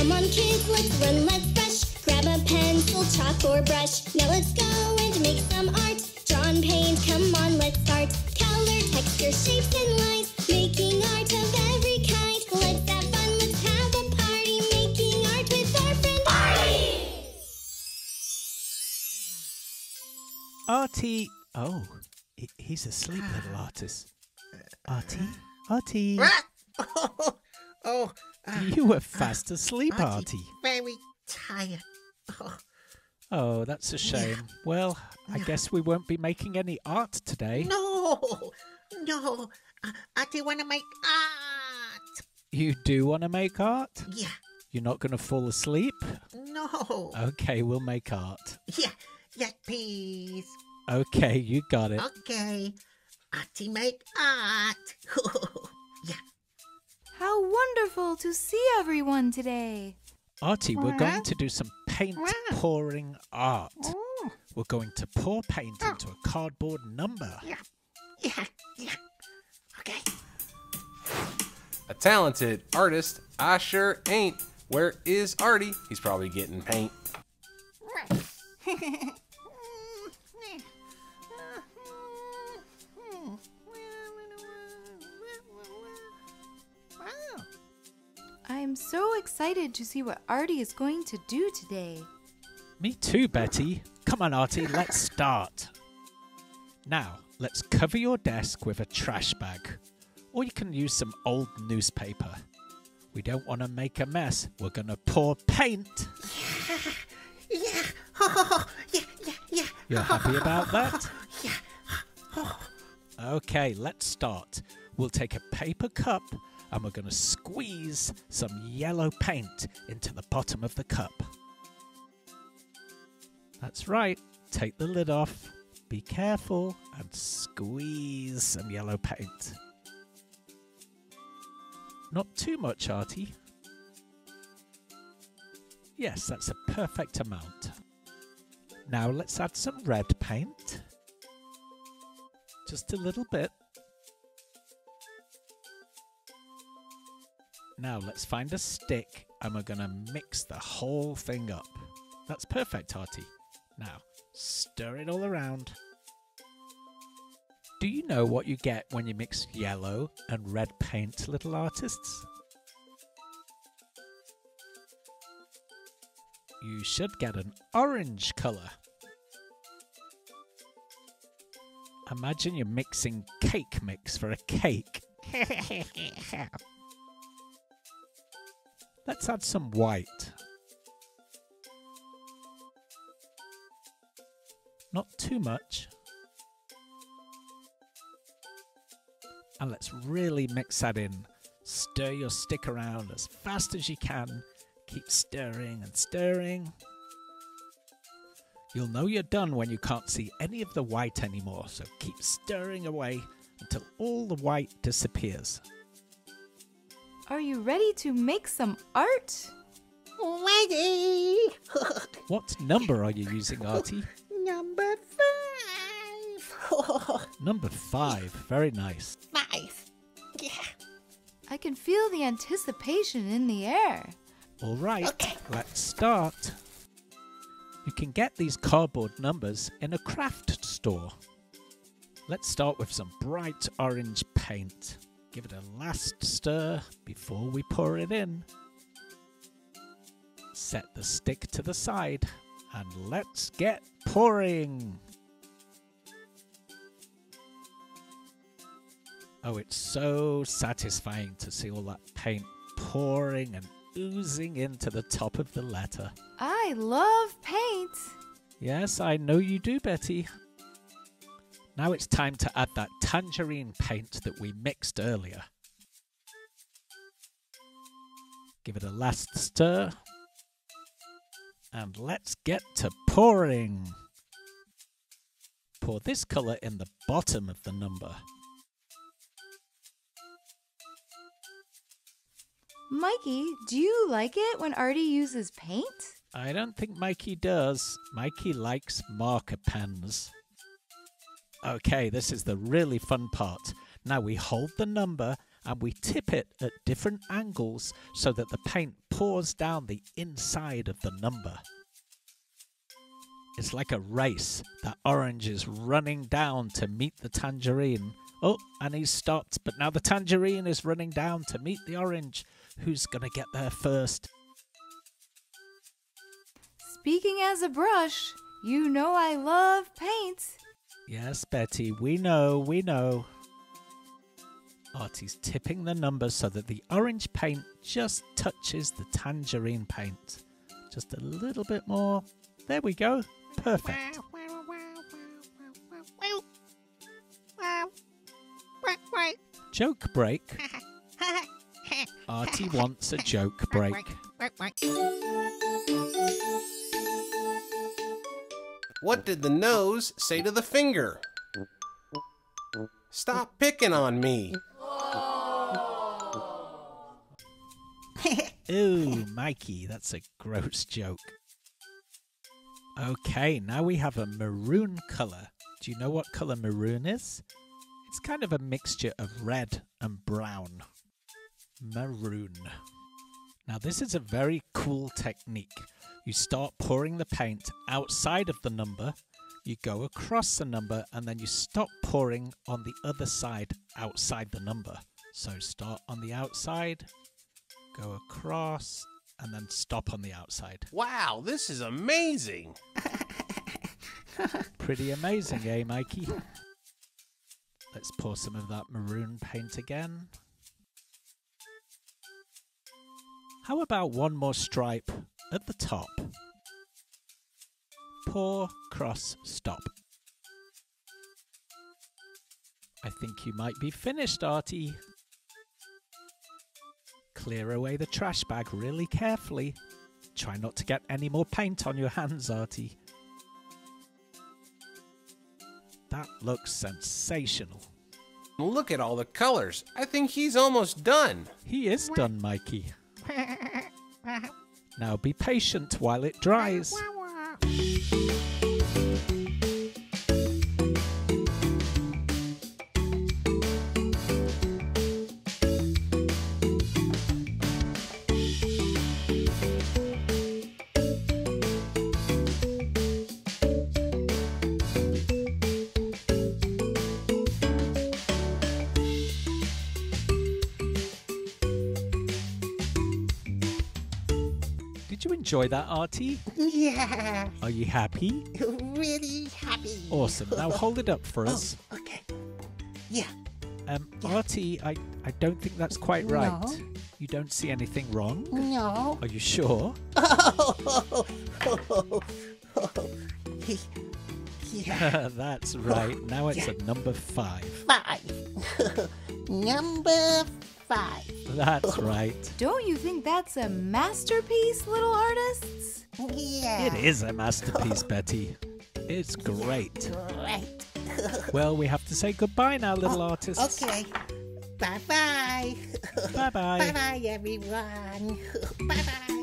Come on kids, let's run, let's rush. Grab a pencil, chalk or brush. Now let's go and make some art. Draw and paint, come on, let's start. Color, texture, shapes and lines. Making art of every kind. Let's have fun, let's have a party. Making art with our friend Artie. Artie. Oh, he's asleep, little artist. Artie? Artie? You were fast asleep, Artie. Very tired. Oh, that's a shame. Well, I guess we won't be making any art today. No. I do want to make art. You do want to make art? Yeah. You're not going to fall asleep? No. Okay, we'll make art. Yeah, please. Okay, you got it. Okay. Artie make art. Yeah. How wonderful to see everyone today. Artie, we're going to do some paint pouring art. We're going to pour paint into a cardboard number. Yeah. Okay. A talented artist, I sure ain't. Where is Artie? He's probably getting paint. I'm so excited to see what Artie is going to do today. Me too, Betty. Come on, Artie, let's start. Now, let's cover your desk with a trash bag. Or you can use some old newspaper. We don't want to make a mess. We're going to pour paint. Yeah. Yeah. You're happy about that? Yeah. Okay, let's start. We'll take a paper cup and we're going to squeeze some yellow paint into the bottom of the cup. That's right. Take the lid off. Be careful and squeeze some yellow paint. Not too much, Artie. Yes, that's a perfect amount. Now let's add some red paint. Just a little bit. Now let's find a stick and we're going to mix the whole thing up. That's perfect, Artie. Now, stir it all around. Do you know what you get when you mix yellow and red paint, little artists? You should get an orange colour. Imagine you're mixing cake mix for a cake. Let's add some white. Not too much. And let's really mix that in. Stir your stick around as fast as you can. Keep stirring and stirring. You'll know you're done when you can't see any of the white anymore, so keep stirring away until all the white disappears. Are you ready to make some art? Ready. What Number are you using, Artie? Number 5. Number 5. Very nice. 5. Yeah. I can feel the anticipation in the air. All right, Okay. let's start. You can get these cardboard numbers in a craft store. Let's start with some bright orange paint. Give it a last stir before we pour it in. Set the stick to the side and let's get pouring. Oh, it's so satisfying to see all that paint pouring and oozing into the top of the letter. I love paint. Yes, I know you do, Betty. Now it's time to add that tangerine paint that we mixed earlier. Give it a last stir. And let's get to pouring. Pour this colour in the bottom of the number. Mikey, do you like it when Artie uses paint? I don't think Mikey does. Mikey likes marker pens. Okay, this is the really fun part. Now we hold the number and we tip it at different angles so that the paint pours down the inside of the number. It's like a race. That orange is running down to meet the tangerine. Oh, and he's stopped, but now the tangerine is running down to meet the orange. Who's going to get there first? Speaking as a brush, you know I love paint. Yes, Betty, we know. Artie's tipping the number so that the orange paint just touches the tangerine paint. Just a little bit more. There we go. Perfect. Joke break. Artie wants a joke break. What did the nose say to the finger? Stop picking on me. Ooh, Mikey, that's a gross joke. Okay, now we have a maroon colour. Do you know what colour maroon is? It's kind of a mixture of red and brown. Maroon. Now this is a very cool technique. You start pouring the paint outside of the number, you go across the number, and then you stop pouring on the other side outside the number. So start on the outside, go across, and then stop on the outside. Wow, this is amazing. Pretty amazing, eh, Mikey? Let's pour some of that maroon paint again. How about one more stripe at the top? Pour, cross, stop. I think you might be finished, Artie. Clear away the trash bag really carefully. Try not to get any more paint on your hands, Artie. That looks sensational. Look at all the colors. I think he's almost done. He is done, Mikey. Now be patient while it dries. Did you enjoy that, Artie? Yeah, Are you happy? really happy. Awesome. Now hold it up for us. Okay. Yeah. Artie, I don't think that's quite right. No. You don't see anything wrong? No. Are you sure? Yeah. That's right. Now it's a number 5. 5. Number 5. That's right. Don't you think that's a masterpiece, little artists? Yeah. It is a masterpiece, Betty. It's great. Right. Well, we have to say goodbye now, little artists. Okay. Bye-bye. Bye-bye. Bye-bye, everyone. Bye-bye.